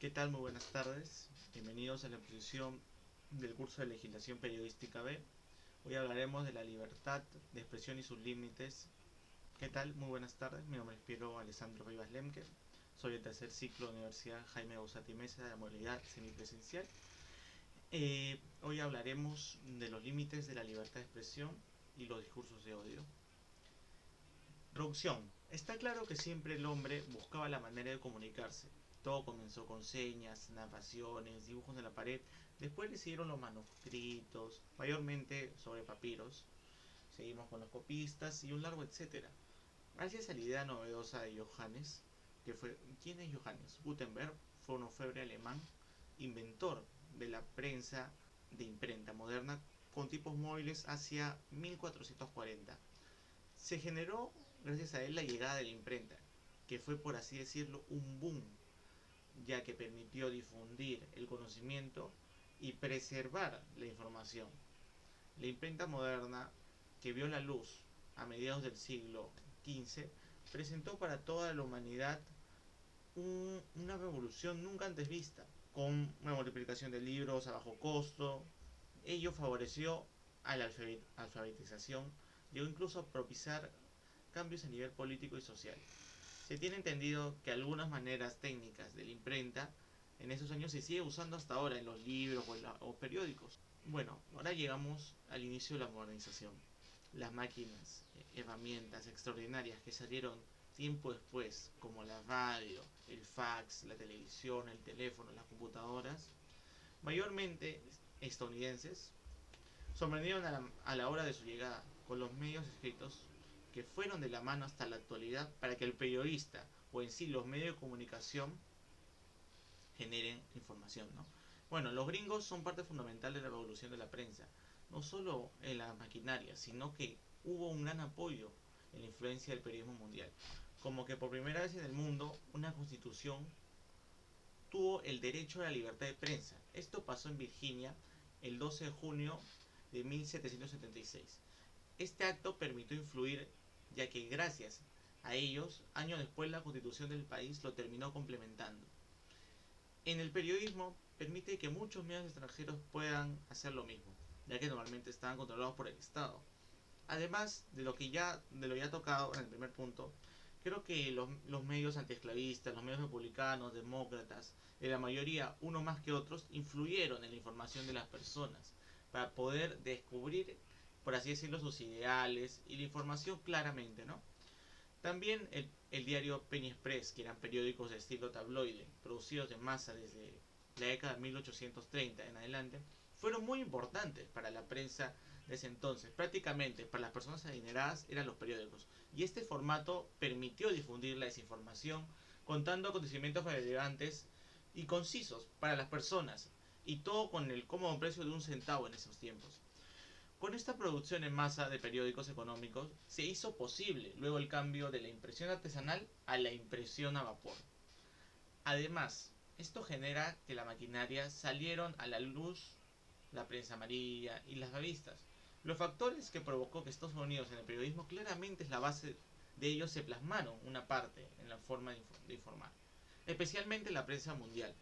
¿Qué tal? Muy buenas tardes. Bienvenidos a la exposición del curso de Legislación Periodística B. Hoy hablaremos de la libertad de expresión y sus límites. ¿Qué tal? Muy buenas tardes. Mi nombre es Piero Alessandro Rivas Lemke. Soy el tercer ciclo de la Universidad Jaime Bausati Mesa de la modalidad semipresencial. Hoy hablaremos de los límites de la libertad de expresión y los discursos de odio. Introducción. Está claro que siempre el hombre buscaba la manera de comunicarse. Todo comenzó con señas, narraciones, dibujos en la pared. Después le siguieron los manuscritos, mayormente sobre papiros. Seguimos con los copistas y un largo etcétera. Gracias a la idea novedosa de Johannes, que fue... ¿Quién es Johannes? Gutenberg fue un orfebre alemán, inventor de la prensa de imprenta moderna con tipos móviles hacia 1440. Se generó gracias a él la llegada de la imprenta, que fue por así decirlo un boom, ya que permitió difundir el conocimiento y preservar la información. La imprenta moderna, que vio la luz a mediados del siglo XV, presentó para toda la humanidad una revolución nunca antes vista, con una multiplicación de libros a bajo costo. Ello favoreció a la alfabetización, llegó incluso a propiciar cambios a nivel político y social. Se tiene entendido que algunas maneras técnicas de la imprenta en esos años se sigue usando hasta ahora en los libros o periódicos. Bueno, ahora llegamos al inicio de la modernización. Las máquinas, herramientas extraordinarias que salieron tiempo después, como la radio, el fax, la televisión, el teléfono, las computadoras, mayormente estadounidenses, sorprendieron a la hora de su llegada con los medios escritos que fueron de la mano hasta la actualidad para que el periodista o en sí los medios de comunicación generen información, ¿no? Bueno, los gringos son parte fundamental de la revolución de la prensa, no solo en la maquinaria, sino que hubo un gran apoyo en la influencia del periodismo mundial. Como que por primera vez en el mundo una constitución tuvo el derecho a la libertad de prensa. Esto pasó en Virginia el 12 de junio de 1776. Este acto permitió influir, ya que gracias a ellos, años después la constitución del país lo terminó complementando. En el periodismo permite que muchos medios extranjeros puedan hacer lo mismo, ya que normalmente estaban controlados por el Estado. Además de lo ya tocado en el primer punto, creo que los medios antiesclavistas, los medios republicanos, demócratas, en la mayoría, uno más que otros, influyeron en la información de las personas para poder descubrir, por así decirlo, sus ideales y la información claramente, ¿no? También el diario Penny Express, que eran periódicos de estilo tabloide, producidos en masa desde la década de 1830 en adelante, fueron muy importantes para la prensa de ese entonces. Prácticamente para las personas adineradas eran los periódicos. Y este formato permitió difundir la desinformación contando acontecimientos relevantes y concisos para las personas. Y todo con el cómodo precio de un centavo en esos tiempos. Con esta producción en masa de periódicos económicos se hizo posible luego el cambio de la impresión artesanal a la impresión a vapor. Además, esto genera que la maquinaria salieron a la luz la prensa amarilla y las revistas. Los factores que provocó que Estados Unidos en el periodismo claramente es la base de ellos se plasmaron una parte en la forma de informar, especialmente la prensa mundial.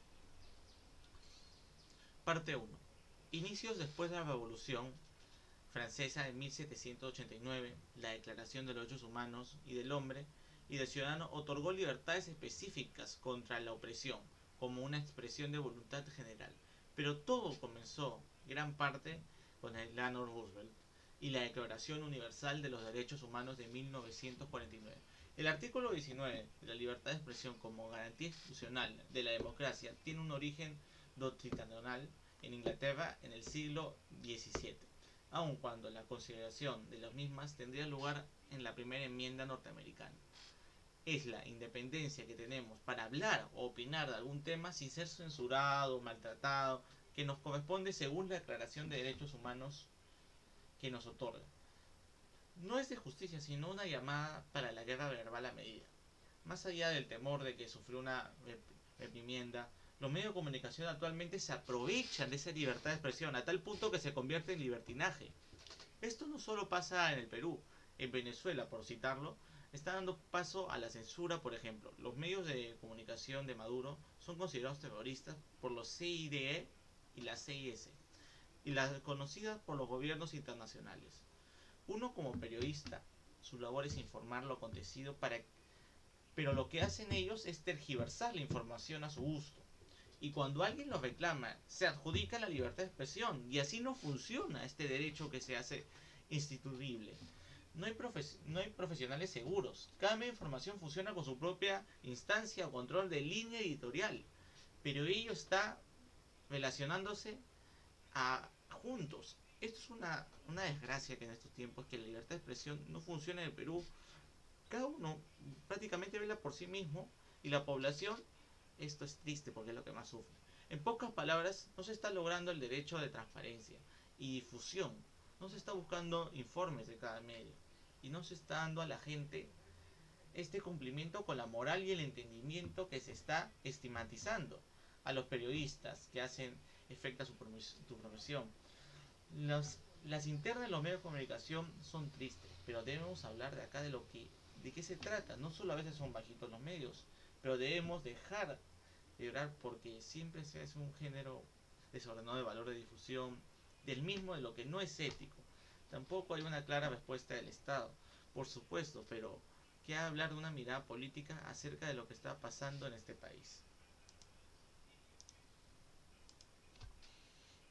Parte 1. Inicios después de la Revolución Francesa de 1789, la Declaración de los Derechos Humanos y del Hombre y del Ciudadano otorgó libertades específicas contra la opresión, como una expresión de voluntad general. Pero todo comenzó, gran parte, con el Eleanor Roosevelt y la Declaración Universal de los Derechos Humanos de 1949. El artículo 19 de la libertad de expresión como garantía institucional de la democracia tiene un origen doctrinal en Inglaterra en el siglo XVII, aun cuando la consideración de las mismas tendría lugar en la primera enmienda norteamericana. Es la independencia que tenemos para hablar o opinar de algún tema sin ser censurado o maltratado, que nos corresponde según la Declaración de Derechos Humanos que nos otorga. No es de justicia, sino una llamada para la guerra verbal a medida. Más allá del temor de que sufrió una reprimienda, los medios de comunicación actualmente se aprovechan de esa libertad de expresión a tal punto que se convierte en libertinaje. Esto no solo pasa en el Perú, en Venezuela, por citarlo, está dando paso a la censura. Por ejemplo, los medios de comunicación de Maduro son considerados terroristas por los CIDE y la CIS, y las conocidas por los gobiernos internacionales. Uno como periodista, su labor es informar lo acontecido, pero lo que hacen ellos es tergiversar la información a su gusto. Y cuando alguien lo reclama, se adjudica la libertad de expresión, y así no funciona este derecho que se hace instituible. No hay profesionales seguros. Cada medio de información funciona con su propia instancia o control de línea editorial, pero ello está relacionándose juntos. Esto es una desgracia, que en estos tiempos que la libertad de expresión no funciona en el Perú. Cada uno prácticamente vela por sí mismo, y la población, esto es triste porque es lo que más sufre. En pocas palabras, no se está logrando el derecho de transparencia y difusión. No se está buscando informes de cada medio, y no se está dando a la gente este cumplimiento con la moral y el entendimiento que se está estigmatizando a los periodistas que hacen efecto a su profesión. Las internas de los medios de comunicación son tristes, pero debemos hablar de acá de qué se trata. No solo a veces son bajitos los medios, pero debemos dejar de llorar porque siempre se hace un género desordenado de valor de difusión, del mismo de lo que no es ético. Tampoco hay una clara respuesta del Estado, por supuesto, pero ¿qué hablar de una mirada política acerca de lo que está pasando en este país?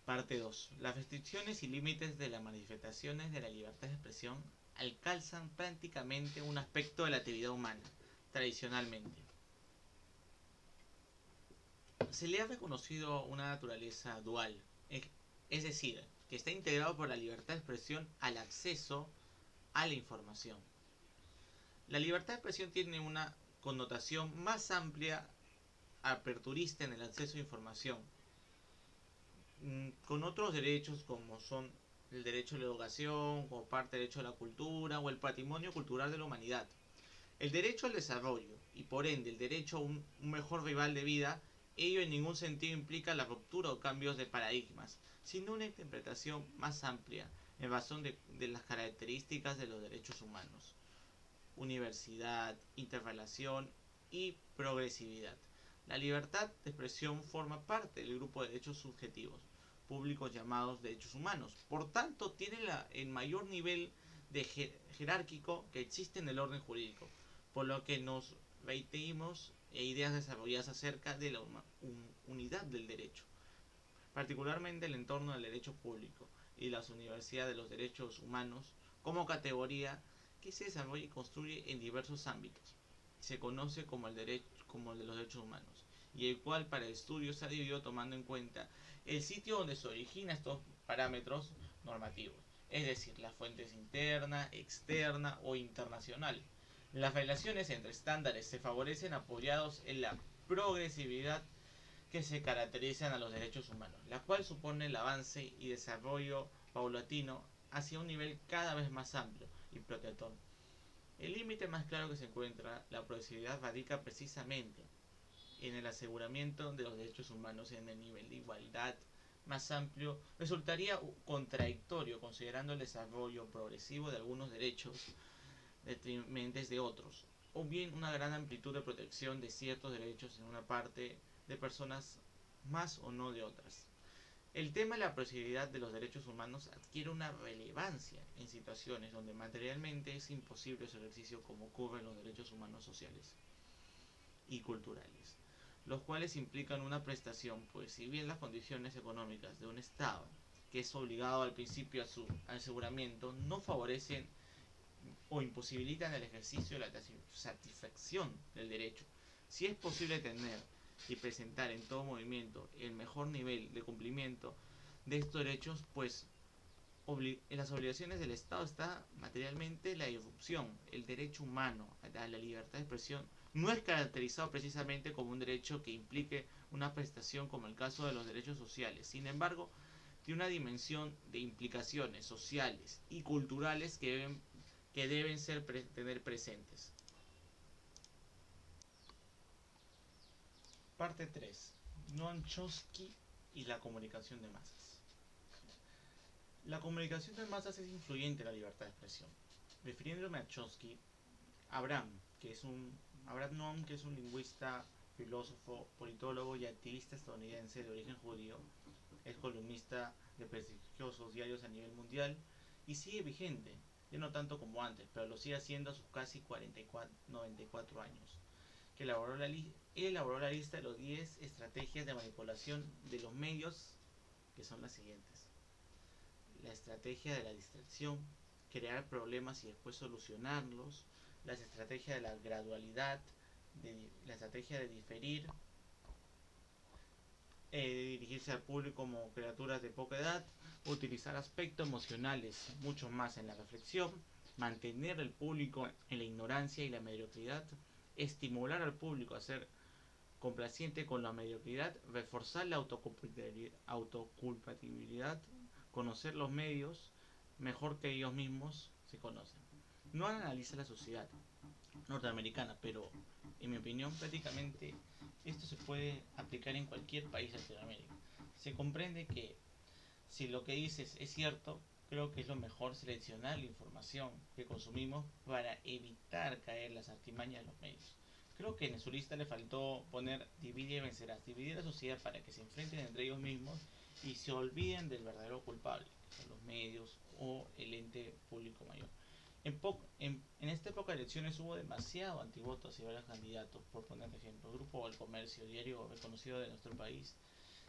Parte 2. Las restricciones y límites de las manifestaciones de la libertad de expresión alcanzan prácticamente un aspecto de la actividad humana, tradicionalmente. Se le ha reconocido una naturaleza dual, es decir, que está integrado por la libertad de expresión al acceso a la información. La libertad de expresión tiene una connotación más amplia, aperturista en el acceso a información, con otros derechos como son el derecho a la educación, como parte del derecho a la cultura o el patrimonio cultural de la humanidad. El derecho al desarrollo, y por ende el derecho a un mejor rival de vida, ello en ningún sentido implica la ruptura o cambios de paradigmas, sino una interpretación más amplia en razón de las características de los derechos humanos: universidad, interrelación y progresividad. La libertad de expresión forma parte del grupo de derechos subjetivos públicos llamados derechos humanos. Por tanto, tiene el mayor nivel de jerárquico que existe en el orden jurídico, por lo que nos reiteramos ideas desarrolladas acerca de la unidad del derecho, particularmente el entorno del derecho público y las universidades de los derechos humanos como categoría que se desarrolla y construye en diversos ámbitos. Se conoce como el de los derechos humanos, y el cual para el estudio se ha dividido tomando en cuenta el sitio donde se originan estos parámetros normativos, es decir, las fuentes interna, externa o internacional. Las relaciones entre estándares se favorecen apoyados en la progresividad que se caracterizan a los derechos humanos, la cual supone el avance y desarrollo paulatino hacia un nivel cada vez más amplio y protector. El límite más claro que se encuentra la progresividad radica precisamente en el aseguramiento de los derechos humanos en el nivel de igualdad más amplio. Resultaría contradictorio considerando el desarrollo progresivo de algunos derechos detrimentes de otros, o bien una gran amplitud de protección de ciertos derechos en una parte de personas más o no de otras. El tema de la progresividad de los derechos humanos adquiere una relevancia en situaciones donde materialmente es imposible su ejercicio, como ocurre en los derechos humanos sociales y culturales, los cuales implican una prestación, pues si bien las condiciones económicas de un Estado, que es obligado al principio a su aseguramiento, no favorecen o imposibilitan el ejercicio de la satisfacción del derecho. Si es posible tener y presentar en todo movimiento el mejor nivel de cumplimiento de estos derechos, pues en las obligaciones del Estado está materialmente la irrupción. El derecho humano a la libertad de expresión no es caracterizado precisamente como un derecho que implique una prestación como el caso de los derechos sociales. Sin embargo, tiene una dimensión de implicaciones sociales y culturales que deben tener presentes. Parte 3. Noam Chomsky y la comunicación de masas. La comunicación de masas es influyente en la libertad de expresión. Refiriéndome a Chomsky, Abraham, que es un Abraham Noam, que es un lingüista, filósofo, politólogo y activista estadounidense de origen judío, es columnista de prestigiosos diarios a nivel mundial y sigue vigente, ya no tanto como antes, pero lo sigue haciendo a sus casi 94 años, que él elaboró la lista de los 10 estrategias de manipulación de los medios, que son las siguientes: la estrategia de la distracción, crear problemas y después solucionarlos, la estrategia de la gradualidad, la estrategia de diferir, dirigirse al público como criaturas de poca edad, utilizar aspectos emocionales mucho más en la reflexión, mantener al público en la ignorancia y la mediocridad, estimular al público a ser complaciente con la mediocridad, reforzar la autoculpabilidad, conocer los medios mejor que ellos mismos se conocen. No analiza la sociedad norteamericana, pero en mi opinión prácticamente esto se puede aplicar en cualquier país de Latinoamérica. Se comprende que si lo que dices es cierto, creo que es lo mejor seleccionar la información que consumimos para evitar caer en las artimañas de los medios. Creo que en su lista le faltó poner divide y vencerás, dividir a la sociedad para que se enfrenten entre ellos mismos y se olviden del verdadero culpable, que son los medios o el ente público mayor. En esta época de elecciones hubo demasiado antivotos hacia varios candidatos, por poner ejemplo, Grupo El Comercio, diario reconocido de nuestro país,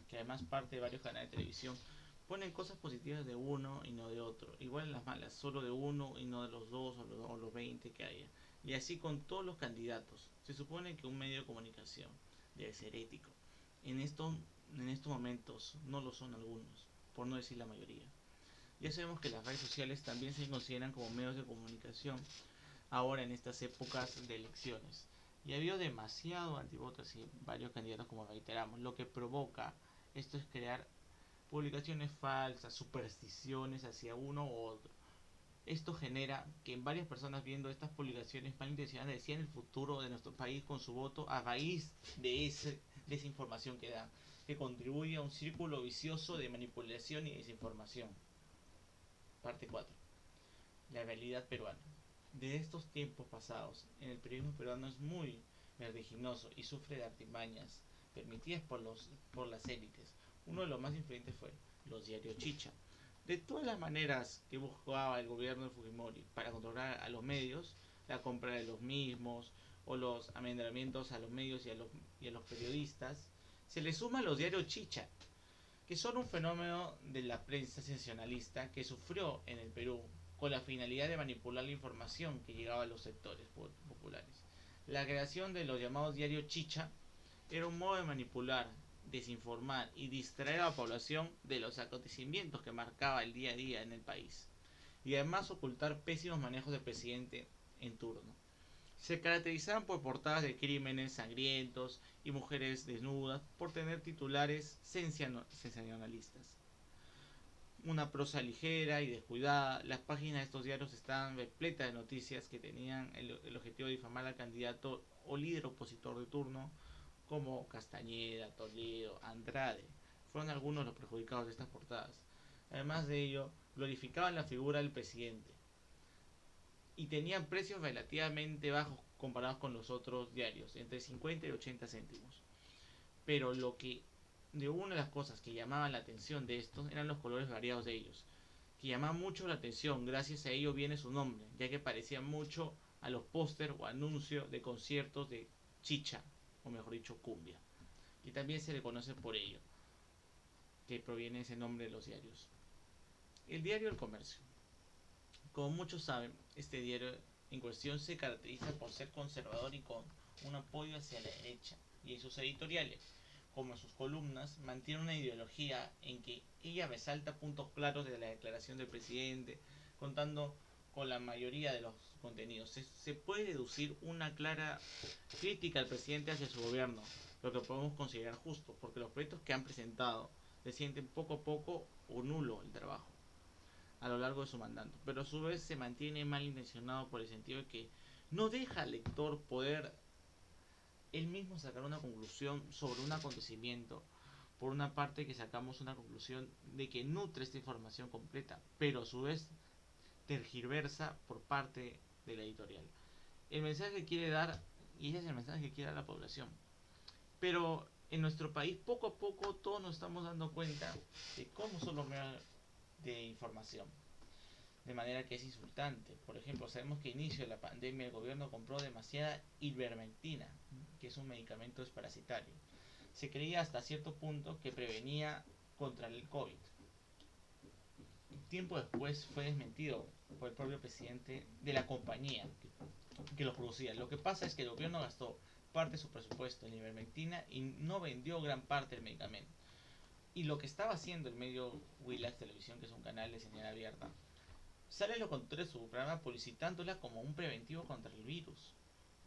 que además parte de varios canales de televisión, ponen cosas positivas de uno y no de otro, igual en las malas, solo de uno y no de los dos o los 20 que haya. Y así con todos los candidatos. Se supone que un medio de comunicación debe ser ético. En, esto, en estos momentos no lo son algunos, por no decir la mayoría. Ya sabemos que las redes sociales también se consideran como medios de comunicación ahora en estas épocas de elecciones. Y ha habido demasiado antivotos y varios candidatos, como reiteramos. Lo que provoca esto es crear publicaciones falsas, supersticiones hacia uno u otro. Esto genera que varias personas viendo estas publicaciones malintencionadas decían el futuro de nuestro país con su voto a raíz de esa información que dan, que contribuye a un círculo vicioso de manipulación y desinformación. Parte 4. La realidad peruana. De estos tiempos pasados, en el periodismo peruano es muy vertiginoso y sufre de artimañas permitidas por las élites. Uno de los más influyentes fue los diarios Chicha. De todas las maneras que buscaba el gobierno de Fujimori para controlar a los medios, la compra de los mismos o los amedrentamientos a los medios y a los periodistas, se le suma a los diarios Chicha, que son un fenómeno de la prensa sensacionalista que sufrió en el Perú con la finalidad de manipular la información que llegaba a los sectores populares. La creación de los llamados diarios Chicha era un modo de manipular, desinformar y distraer a la población de los acontecimientos que marcaba el día a día en el país, y además ocultar pésimos manejos del presidente en turno. Se caracterizaban por portadas de crímenes sangrientos y mujeres desnudas, por tener titulares sensacionalistas. Una prosa ligera y descuidada, las páginas de estos diarios estaban repletas de noticias que tenían el objetivo de difamar al candidato o líder opositor de turno, como Castañeda, Toledo, Andrade. Fueron algunos los perjudicados de estas portadas. Además de ello, glorificaban la figura del presidente y tenían precios relativamente bajos comparados con los otros diarios, entre 50 y 80 céntimos. Pero de una de las cosas que llamaban la atención de estos eran los colores variados de ellos, que llamaban mucho la atención, gracias a ello viene su nombre, ya que parecían mucho a los póster o anuncios de conciertos de chicha, o mejor dicho, cumbia. Y también se le conoce por ello, que proviene ese nombre de los diarios. El diario El Comercio. Como muchos saben, este diario en cuestión se caracteriza por ser conservador y con un apoyo hacia la derecha, y en sus editoriales, como en sus columnas, mantiene una ideología en que ella resalta puntos claros de la declaración del presidente, contando con la mayoría de los contenidos. Se puede deducir una clara crítica al presidente hacia su gobierno, lo que podemos considerar justo, porque los proyectos que han presentado se sienten poco a poco o nulo el trabajo a lo largo de su mandato, pero a su vez se mantiene malintencionado por el sentido de que no deja al lector poder él mismo sacar una conclusión sobre un acontecimiento. Por una parte que sacamos una conclusión de que nutre esta información completa, pero a su vez tergiversa por parte de la editorial. el mensaje que quiere dar, y ese es el mensaje que quiere dar la población. Pero en nuestro país, poco a poco, todos nos estamos dando cuenta de cómo son los medios de información. De manera que es insultante. Por ejemplo, sabemos que a inicio de la pandemia el gobierno compró demasiada ivermectina, que es un medicamento desparasitario. Se creía hasta cierto punto que prevenía contra el COVID. Tiempo después fue desmentido por el propio presidente de la compañía que lo producía. Lo que pasa es que el gobierno gastó parte de su presupuesto en ivermectina y no vendió gran parte del medicamento. Y lo que estaba haciendo el medio Willax Televisión, que es un canal de señal abierta, sale lo contrario de su programa publicitándola como un preventivo contra el virus.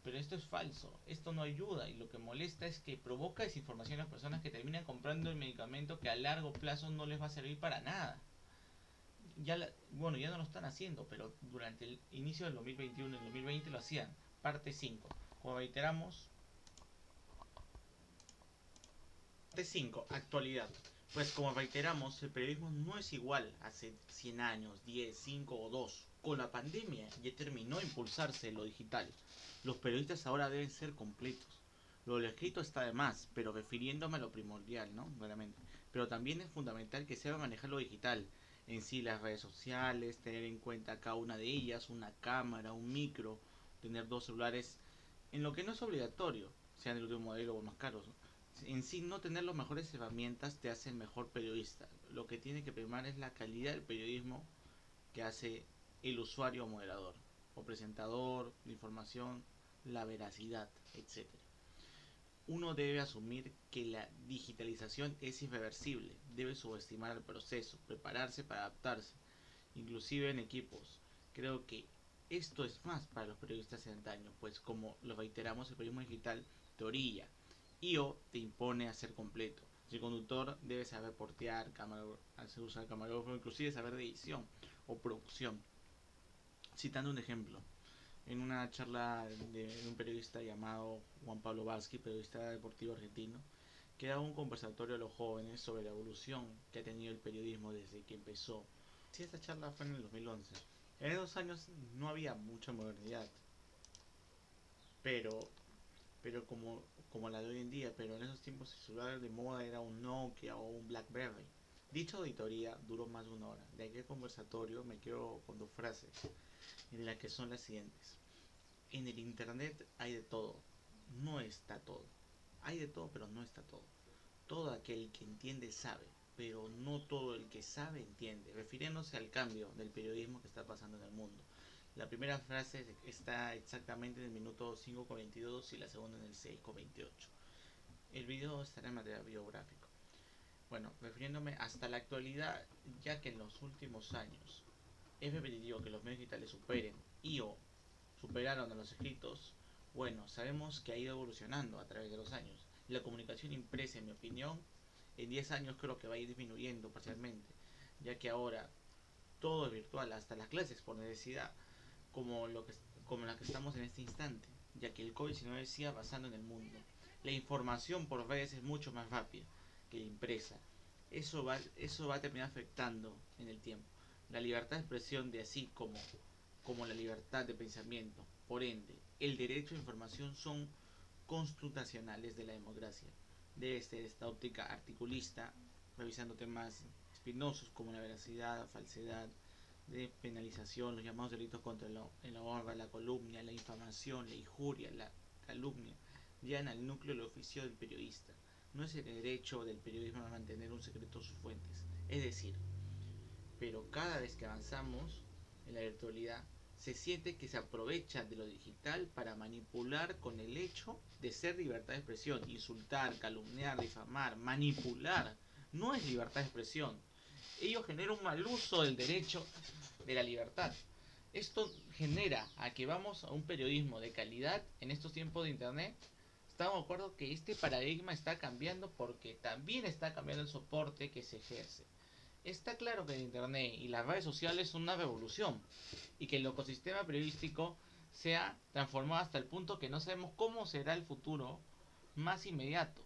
Pero esto es falso, esto no ayuda y lo que molesta es que provoca desinformación a las personas que terminan comprando el medicamento que a largo plazo no les va a servir para nada. Bueno, ya no lo están haciendo, pero durante el inicio del 2021 y el 2020 lo hacían. Parte 5. Como reiteramos, parte 5. Actualidad. Pues como reiteramos, el periodismo no es igual hace 100 años, 10, 5 o 2. Con la pandemia ya terminó de impulsarse lo digital. Los periodistas ahora deben ser completos. Lo escrito está de más, pero refiriéndome a lo primordial, ¿no? Claramente. Pero también es fundamental que sepa manejar lo digital. En sí, las redes sociales, tener en cuenta cada una de ellas, una cámara, un micro, tener dos celulares, en lo que no es obligatorio, sean el último modelo o más caros. En sí, no tener las mejores herramientas te hace el mejor periodista. Lo que tiene que primar es la calidad del periodismo que hace el usuario o moderador, o presentador de información, la veracidad, etcétera. Uno debe asumir que la digitalización es irreversible, debe subestimar el proceso, prepararse para adaptarse, inclusive en equipos. Creo que esto es más para los periodistas de antaño, pues como lo reiteramos, el periodismo digital te orilla y o te impone a ser completo. Si el conductor debe saber portear, hacer usar camarógrafo, inclusive saber de edición o producción. Citando un ejemplo, en una charla de un periodista llamado Juan Pablo Varsky, periodista deportivo argentino, que da un conversatorio a los jóvenes sobre la evolución que ha tenido el periodismo desde que empezó. Sí, esta charla fue en el 2011. En esos años no había mucha modernidad, pero, pero como la de hoy en día, pero en esos tiempos el celular de moda era un Nokia o un BlackBerry. Dicha auditoría duró más de una hora. De aquel conversatorio me quedo con dos frases, en las que son las siguientes. En el internet hay de todo, no está todo. Hay de todo, pero no está todo. Todo aquel que entiende sabe, pero no todo el que sabe entiende, refiriéndose al cambio del periodismo que está pasando en el mundo. La primera frase está exactamente en el minuto 5:22 y la segunda en el 6:28. El video estará en material biográfico. Bueno, refiriéndome hasta la actualidad, ya que en los últimos años es repetitivo que los medios digitales superen y o superaron a los escritos, bueno, sabemos que ha ido evolucionando a través de los años. La comunicación impresa, en mi opinión, en 10 años creo que va a ir disminuyendo parcialmente, ya que ahora todo es virtual, hasta las clases por necesidad, como, lo que, como la que estamos en este instante, ya que el COVID-19 sigue avanzando en el mundo. La información por redes es mucho más rápida que la impresa. Eso va a terminar afectando en el tiempo. La libertad de expresión de así como la libertad de pensamiento, por ende, el derecho a información son constitucionales de la democracia. Desde esta óptica articulista, revisando temas espinosos como la veracidad, la falsedad, de penalización, los llamados delitos contra la honra, la calumnia, la infamación, la injuria, la calumnia, llegan al núcleo del oficio del periodista. No es el derecho del periodismo a mantener un secreto sus fuentes. Es decir, pero cada vez que avanzamos en la virtualidad, se siente que se aprovecha de lo digital para manipular con el hecho de ser libertad de expresión, insultar, calumniar, difamar, manipular. No es libertad de expresión. Ello genera un mal uso del derecho de la libertad. Esto genera a que vamos a un periodismo de calidad en estos tiempos de internet. Estamos de acuerdo que este paradigma está cambiando porque también está cambiando el soporte que se ejerce. Está claro que el internet y las redes sociales son una revolución y que el ecosistema periodístico se ha transformado hasta el punto que no sabemos cómo será el futuro más inmediato.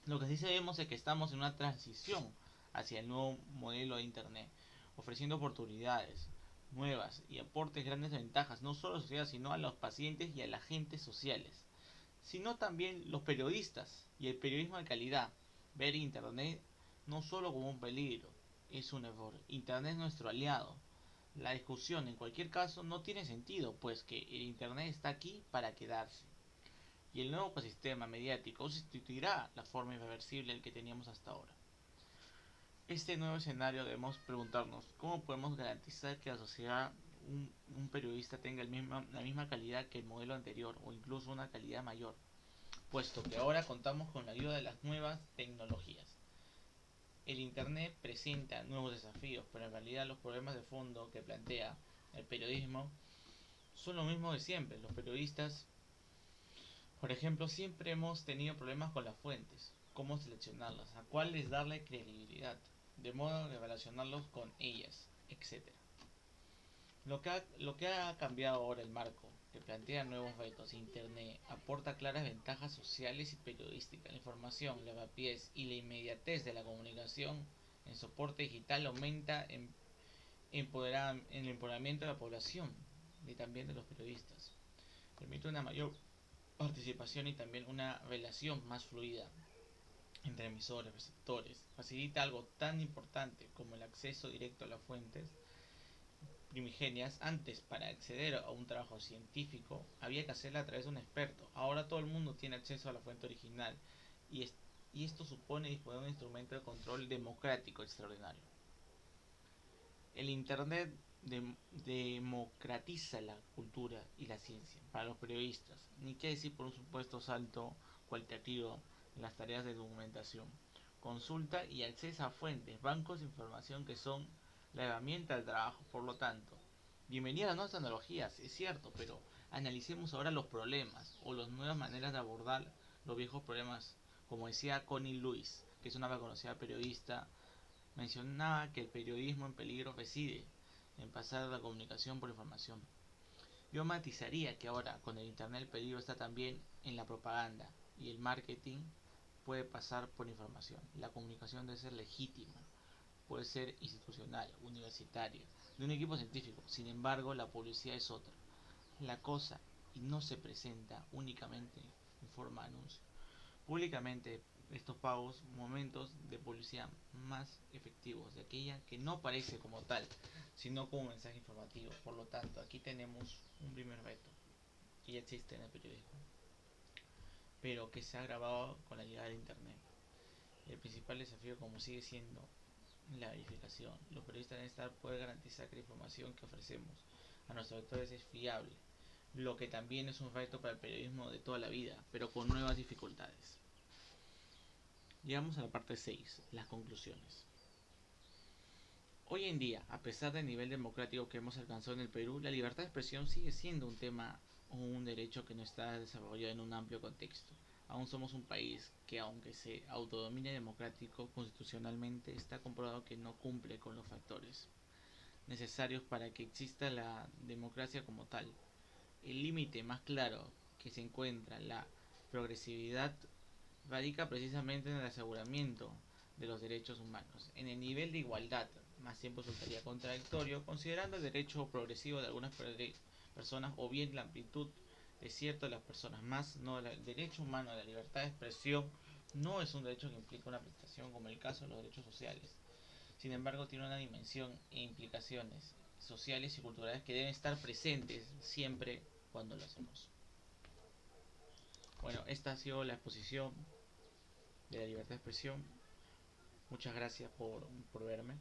Lo que sí sabemos es que estamos en una transición hacia el nuevo modelo de internet, ofreciendo oportunidades, nuevas y aporte grandes ventajas, no solo a la sociedad, sino a los pacientes y a las agentes sociales, sino también los periodistas y el periodismo de calidad. Ver Internet no solo como un peligro, es un error. Internet es nuestro aliado. La discusión en cualquier caso no tiene sentido, pues que el Internet está aquí para quedarse. Y el nuevo ecosistema mediático sustituirá la forma irreversible del que teníamos hasta ahora. Este nuevo escenario debemos preguntarnos cómo podemos garantizar que la sociedad, un periodista tenga la misma calidad que el modelo anterior o incluso una calidad mayor, puesto que ahora contamos con la ayuda de las nuevas tecnologías. El Internet presenta nuevos desafíos, pero en realidad los problemas de fondo que plantea el periodismo son los mismos de siempre. Los periodistas, por ejemplo, siempre hemos tenido problemas con las fuentes, cómo seleccionarlas, a cuáles darle credibilidad, de modo de relacionarlos con ellas, etc. Lo que ha cambiado ahora el marco, que plantea nuevos retos. Internet aporta claras ventajas sociales y periodísticas. La información, la rapidez y la inmediatez de la comunicación en soporte digital aumenta en el empoderamiento de la población y también de los periodistas. Permite una mayor participación y también una relación más fluida entre emisores y receptores. Facilita algo tan importante como el acceso directo a las fuentes primigenias. Antes, para acceder a un trabajo científico había que hacerlo a través de un experto. Ahora todo el mundo tiene acceso a la fuente original y, y esto supone disponer de un instrumento de control democrático extraordinario. El Internet democratiza la cultura y la ciencia para los periodistas, ni qué decir por un supuesto salto cualitativo en las tareas de documentación, consulta y acceso a fuentes, bancos de información que son la herramienta del trabajo. Por lo tanto, bienvenida a las nuevas tecnologías, es cierto, pero analicemos ahora los problemas o las nuevas maneras de abordar los viejos problemas, como decía Connie Lewis, que es una reconocida periodista. Mencionaba que el periodismo en peligro reside en pasar la comunicación por información. Yo matizaría que ahora con el Internet el peligro está también en la propaganda y el marketing puede pasar por información. La comunicación debe ser legítima, puede ser institucional, universitaria, de un equipo científico. Sin embargo, la publicidad es otra. La cosa y no se presenta únicamente en forma de anuncio. Públicamente estos pagos momentos de publicidad más efectivos, de aquella que no aparece como tal, sino como mensaje informativo. Por lo tanto, aquí tenemos un primer reto que ya existe en el periodismo, pero que se ha agravado con la llegada de Internet. El principal desafío, como sigue siendo la verificación, los periodistas deben estar poder garantizar que la información que ofrecemos a nuestros lectores es fiable, lo que también es un reto para el periodismo de toda la vida, pero con nuevas dificultades. Llegamos a la parte 6, las conclusiones. Hoy en día, a pesar del nivel democrático que hemos alcanzado en el Perú, la libertad de expresión sigue siendo un tema o un derecho que no está desarrollado en un amplio contexto. Aún somos un país que, aunque se autodomine democrático constitucionalmente, está comprobado que no cumple con los factores necesarios para que exista la democracia como tal. El límite más claro que se encuentra en la progresividad radica precisamente en el aseguramiento de los derechos humanos. En el nivel de igualdad, más tiempo resultaría contradictorio, considerando el derecho progresivo de algunas personas o bien la amplitud de cierto de las personas, más no el derecho humano de la libertad de expresión no es un derecho que implica una prestación como el caso de los derechos sociales. Sin embargo, tiene una dimensión e implicaciones sociales y culturales que deben estar presentes siempre cuando lo hacemos. Bueno, esta ha sido la exposición de la libertad de expresión. Muchas gracias por verme.